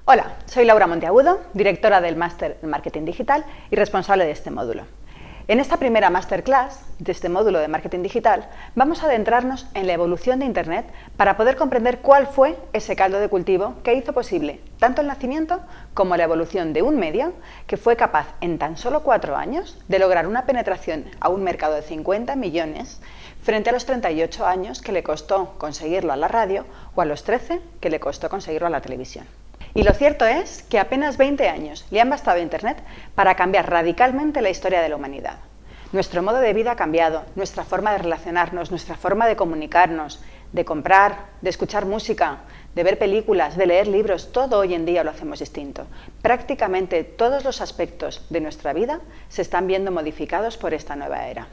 Hola, soy Laura Monteagudo, directora del Máster en Marketing Digital y responsable de este módulo. En esta primera masterclass de este módulo de Marketing Digital vamos a adentrarnos en la evolución de Internet para poder comprender cuál fue ese caldo de cultivo que hizo posible tanto el nacimiento como la evolución de un medio que fue capaz en tan solo 4 años de lograr una penetración a un mercado de 50 millones frente a los 38 años que le costó conseguirlo a la radio o a los 13 que le costó conseguirlo a la televisión. Y lo cierto es que apenas 20 años le han bastado a Internet para cambiar radicalmente la historia de la humanidad. Nuestro modo de vida ha cambiado, nuestra forma de relacionarnos, nuestra forma de comunicarnos, de comprar, de escuchar música, de ver películas, de leer libros, todo hoy en día lo hacemos distinto. Prácticamente todos los aspectos de nuestra vida se están viendo modificados por esta nueva era.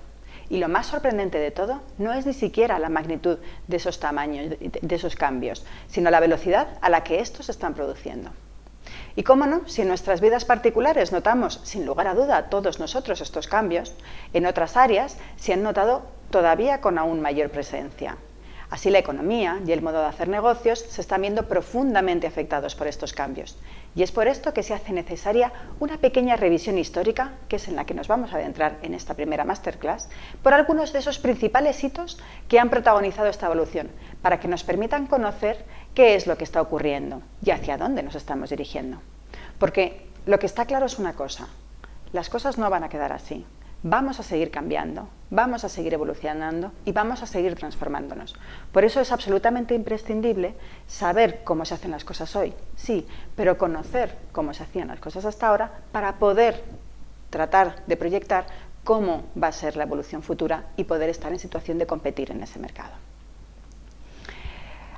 Y lo más sorprendente de todo no es ni siquiera la magnitud de esos tamaños, de esos cambios, sino la velocidad a la que estos se están produciendo. Y cómo no, si en nuestras vidas particulares notamos, sin lugar a duda, todos nosotros estos cambios, en otras áreas se han notado todavía con aún mayor presencia. Así la economía y el modo de hacer negocios se están viendo profundamente afectados por estos cambios. Y es por esto que se hace necesaria una pequeña revisión histórica, que es en la que nos vamos a adentrar en esta primera masterclass, por algunos de esos principales hitos que han protagonizado esta evolución, para que nos permitan conocer qué es lo que está ocurriendo y hacia dónde nos estamos dirigiendo. Porque lo que está claro es una cosa: las cosas no van a quedar así. Vamos a seguir cambiando, vamos a seguir evolucionando y vamos a seguir transformándonos. Por eso es absolutamente imprescindible saber cómo se hacen las cosas hoy, sí, pero conocer cómo se hacían las cosas hasta ahora para poder tratar de proyectar cómo va a ser la evolución futura y poder estar en situación de competir en ese mercado.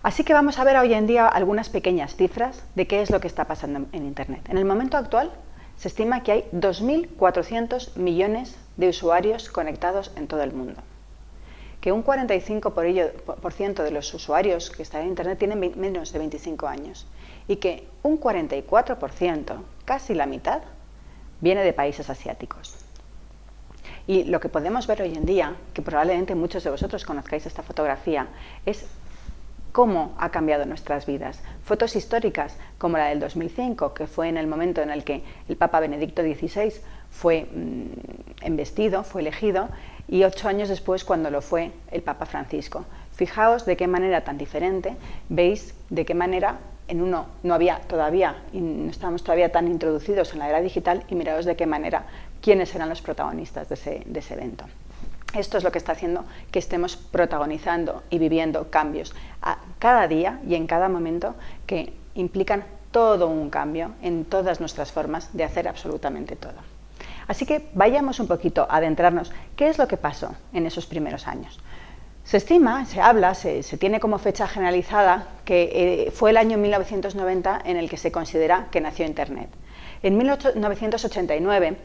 Así que vamos a ver hoy en día algunas pequeñas cifras de qué es lo que está pasando en Internet. En el momento actual se estima que hay 2.400 millones de usuarios conectados en todo el mundo, que un 45% de los usuarios que están en Internet tienen menos de 25 años y que un 44%, casi la mitad, viene de países asiáticos. Y lo que podemos ver hoy en día, que probablemente muchos de vosotros conozcáis esta fotografía, es cómo ha cambiado nuestras vidas. Fotos históricas como la del 2005, que fue en el momento en el que el Papa Benedicto XVI fue embestido, fue elegido, y 8 años después cuando lo fue el Papa Francisco. Fijaos de qué manera tan diferente, veis de qué manera en uno no había todavía, y no estábamos todavía tan introducidos en la era digital, y miraos de qué manera, quiénes eran los protagonistas de ese evento. Esto es lo que está haciendo que estemos protagonizando y viviendo cambios a cada día y en cada momento que implican todo un cambio en todas nuestras formas de hacer absolutamente todo. Así que vayamos un poquito a adentrarnos qué es lo que pasó en esos primeros años. Se estima, se habla, se tiene como fecha generalizada que fue el año 1990 en el que se considera que nació Internet. En 1989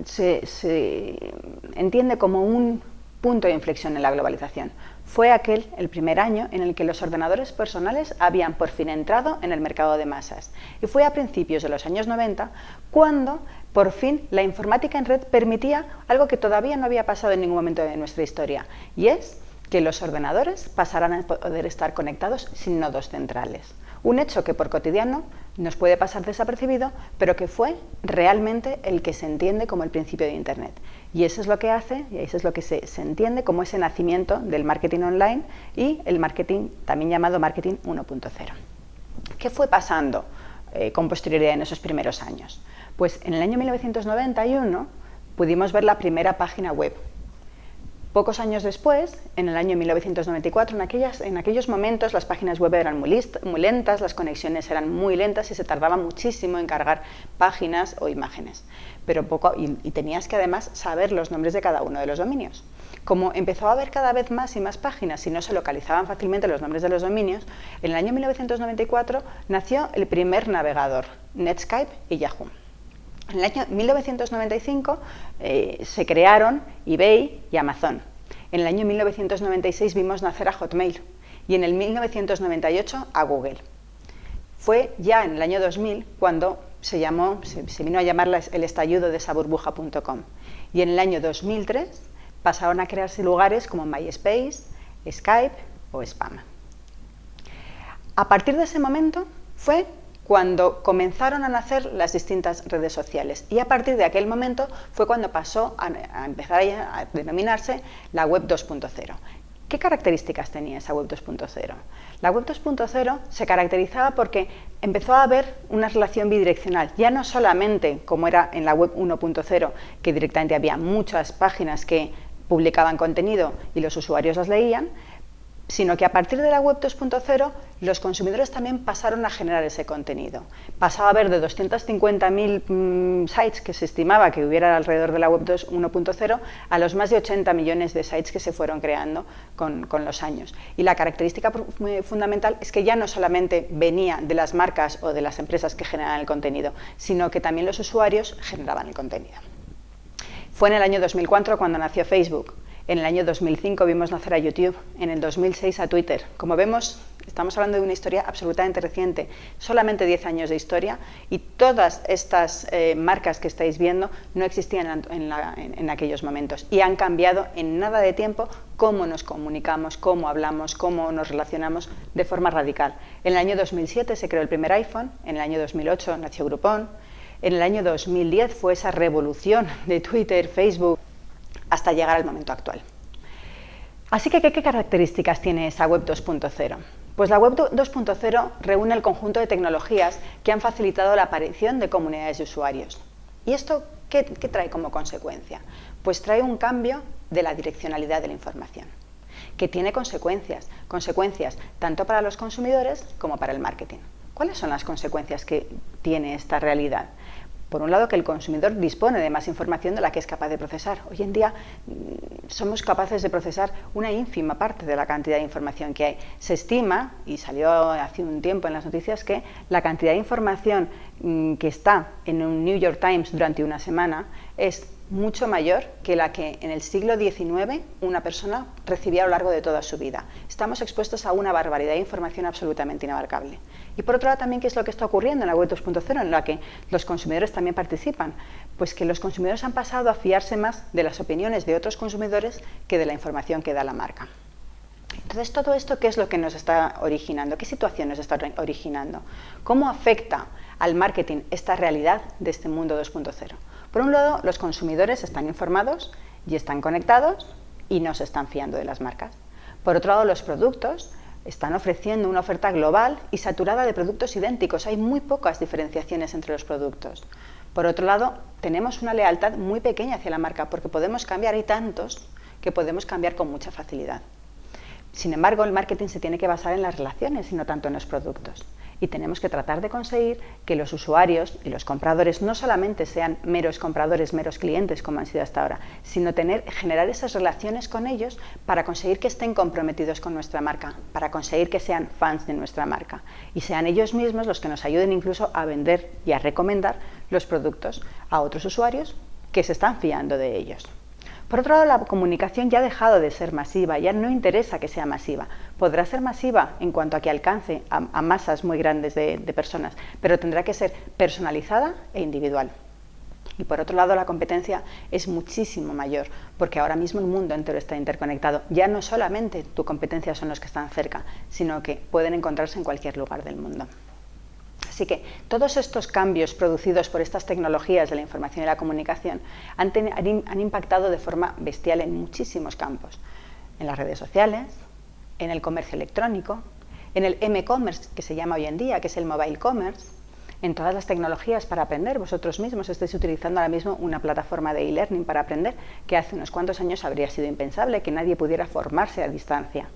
se entiende como un punto de inflexión en la globalización. Fue el primer año en el que los ordenadores personales habían por fin entrado en el mercado de masas. Y fue a principios de los años 90 cuando por fin la informática en red permitía algo que todavía no había pasado en ningún momento de nuestra historia, y es que los ordenadores pasaran a poder estar conectados sin nodos centrales. Un hecho que por cotidiano nos puede pasar desapercibido, pero que fue realmente el que se entiende como el principio de Internet. Y eso es lo que hace, y eso es lo que se entiende como ese nacimiento del marketing online y el marketing, también llamado marketing 1.0. ¿Qué fue pasando con posterioridad en esos primeros años? Pues en el año 1991 pudimos ver la primera página web. Pocos años después, en el año 1994, en aquellos momentos las páginas web eran muy lentas, las conexiones eran muy lentas y se tardaba muchísimo en cargar páginas o imágenes. Pero y tenías que además saber los nombres de cada uno de los dominios. Como empezó a haber cada vez más y más páginas y no se localizaban fácilmente los nombres de los dominios, en el año 1994 nació el primer navegador, Netscape y Yahoo. En el año 1995 se crearon eBay y Amazon. En el año 1996 vimos nacer a Hotmail y en el 1998 a Google. Fue ya en el año 2000 cuando se vino a llamar el estallido de esa burbuja.com. Y en el año 2003 pasaron a crearse lugares como MySpace, Skype o Spam. A partir de ese momento fue cuando comenzaron a nacer las distintas redes sociales. Y a partir de aquel momento fue cuando pasó a empezar a denominarse la web 2.0. ¿Qué características tenía esa web 2.0? La web 2.0 se caracterizaba porque empezó a haber una relación bidireccional, ya no solamente como era en la web 1.0, que directamente había muchas páginas que publicaban contenido y los usuarios las leían, sino que a partir de la web 2.0 los consumidores también pasaron a generar ese contenido. Pasaba a haber de 250.000 sites que se estimaba que hubiera alrededor de la web 1.0 a los más de 80 millones de sites que se fueron creando con los años. Y la característica fundamental es que ya no solamente venía de las marcas o de las empresas que generaban el contenido, sino que también los usuarios generaban el contenido. Fue en el año 2004 cuando nació Facebook. En el año 2005 vimos nacer a YouTube, en el 2006 a Twitter. Como vemos, estamos hablando de una historia absolutamente reciente, solamente 10 años de historia, y todas estas marcas que estáis viendo no existían en aquellos momentos y han cambiado en nada de tiempo cómo nos comunicamos, cómo hablamos, cómo nos relacionamos de forma radical. En el año 2007 se creó el primer iPhone, en el año 2008 nació Groupon, en el año 2010 fue esa revolución de Twitter, Facebook, hasta llegar al momento actual. Así que, ¿qué características tiene esa web 2.0? Pues la web 2.0 reúne el conjunto de tecnologías que han facilitado la aparición de comunidades de usuarios. ¿Y esto qué trae como consecuencia? Pues trae un cambio de la direccionalidad de la información, que tiene consecuencias tanto para los consumidores como para el marketing. ¿Cuáles son las consecuencias que tiene esta realidad? Por un lado, que el consumidor dispone de más información de la que es capaz de procesar. Hoy en día somos capaces de procesar una ínfima parte de la cantidad de información que hay. Se estima, y salió hace un tiempo en las noticias, que la cantidad de información que está en un New York Times durante una semana es mucho mayor que la que en el siglo XIX una persona recibía a lo largo de toda su vida. Estamos expuestos a una barbaridad de información absolutamente inabarcable. Y por otro lado también, ¿qué es lo que está ocurriendo en la web 2.0, en la que los consumidores también participan? Pues que los consumidores han pasado a fiarse más de las opiniones de otros consumidores que de la información que da la marca. Entonces, todo esto, ¿qué es lo que nos está originando? ¿Qué situación nos está originando? ¿Cómo afecta al marketing esta realidad de este mundo 2.0? Por un lado, los consumidores están informados y están conectados y no se están fiando de las marcas. Por otro lado, los productos están ofreciendo una oferta global y saturada de productos idénticos. Hay muy pocas diferenciaciones entre los productos. Por otro lado, tenemos una lealtad muy pequeña hacia la marca porque podemos cambiar, hay tantos que podemos cambiar con mucha facilidad. Sin embargo, el marketing se tiene que basar en las relaciones y no tanto en los productos. Y tenemos que tratar de conseguir que los usuarios y los compradores no solamente sean meros compradores, meros clientes, como han sido hasta ahora, sino generar esas relaciones con ellos para conseguir que estén comprometidos con nuestra marca, para conseguir que sean fans de nuestra marca y sean ellos mismos los que nos ayuden incluso a vender y a recomendar los productos a otros usuarios que se están fiando de ellos. Por otro lado, la comunicación ya ha dejado de ser masiva, ya no interesa que sea masiva. Podrá ser masiva en cuanto a que alcance a masas muy grandes de personas, pero tendrá que ser personalizada e individual. Y por otro lado, la competencia es muchísimo mayor, porque ahora mismo el mundo entero está interconectado. Ya no solamente tu competencia son los que están cerca, sino que pueden encontrarse en cualquier lugar del mundo. Así que todos estos cambios producidos por estas tecnologías de la información y la comunicación han impactado de forma bestial en muchísimos campos. En las redes sociales, en el comercio electrónico, en el m-commerce, que se llama hoy en día, que es el mobile commerce, en todas las tecnologías para aprender. Vosotros mismos estáis utilizando ahora mismo una plataforma de e-learning para aprender, que hace unos cuantos años habría sido impensable que nadie pudiera formarse a distancia.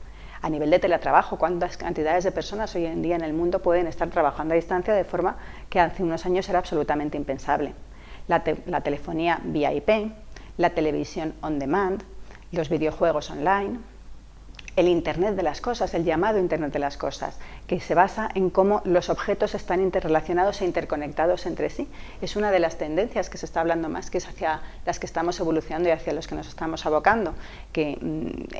A nivel de teletrabajo, ¿cuántas cantidades de personas hoy en día en el mundo pueden estar trabajando a distancia de forma que hace unos años era absolutamente impensable? La telefonía vía IP, la televisión on demand, los videojuegos online, el Internet de las cosas, el llamado Internet de las cosas, que se basa en cómo los objetos están interrelacionados e interconectados entre sí. Es una de las tendencias que se está hablando más, que es hacia las que estamos evolucionando y hacia los que nos estamos abocando, que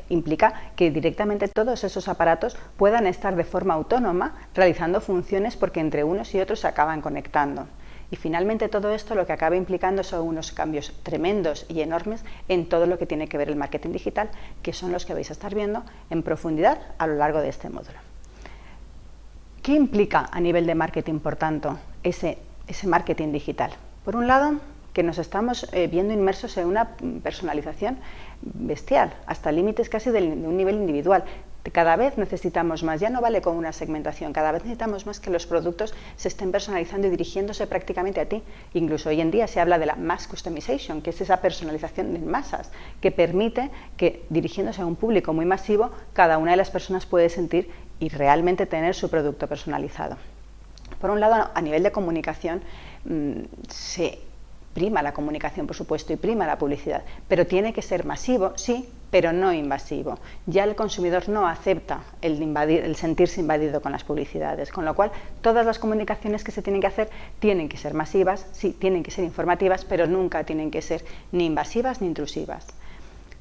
implica que directamente todos esos aparatos puedan estar de forma autónoma realizando funciones porque entre unos y otros se acaban conectando. Y finalmente todo esto lo que acaba implicando son unos cambios tremendos y enormes en todo lo que tiene que ver el marketing digital, que son los que vais a estar viendo en profundidad a lo largo de este módulo. ¿Qué implica a nivel de marketing, por tanto, ese marketing digital? Por un lado, que nos estamos viendo inmersos en una personalización bestial, hasta límites casi de un nivel individual. Cada vez necesitamos más, ya no vale con una segmentación, cada vez necesitamos más que los productos se estén personalizando y dirigiéndose prácticamente a ti. Incluso hoy en día se habla de la mass customization, que es esa personalización en masas, que permite que dirigiéndose a un público muy masivo, cada una de las personas puede sentir y realmente tener su producto personalizado. Por un lado, a nivel de comunicación, se prima la comunicación, por supuesto, y prima la publicidad, pero tiene que ser masivo, sí, pero no invasivo. Ya el consumidor no acepta el sentirse invadido con las publicidades, con lo cual todas las comunicaciones que se tienen que hacer tienen que ser masivas, sí, tienen que ser informativas, pero nunca tienen que ser ni invasivas ni intrusivas.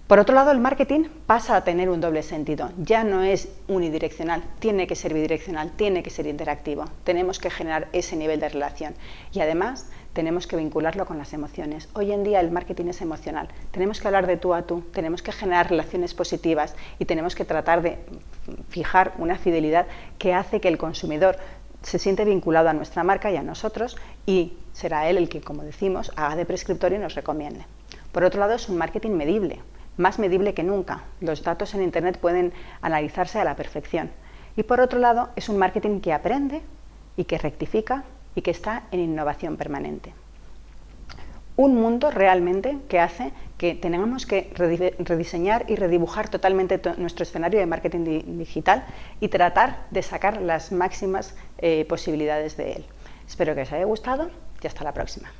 Por otro lado, el marketing pasa a tener un doble sentido. Ya no es unidireccional, tiene que ser bidireccional, tiene que ser interactivo. Tenemos que generar ese nivel de relación y además tenemos que vincularlo con las emociones. Hoy en día el marketing es emocional. Tenemos que hablar de tú a tú, tenemos que generar relaciones positivas y tenemos que tratar de fijar una fidelidad que hace que el consumidor se siente vinculado a nuestra marca y a nosotros y será él el que, como decimos, haga de prescriptor y nos recomiende. Por otro lado, es un marketing medible. Más medible que nunca. Los datos en Internet pueden analizarse a la perfección. Y por otro lado, es un marketing que aprende y que rectifica y que está en innovación permanente. Un mundo realmente que hace que tengamos que rediseñar y redibujar totalmente nuestro escenario de marketing digital y tratar de sacar las máximas posibilidades de él. Espero que os haya gustado y hasta la próxima.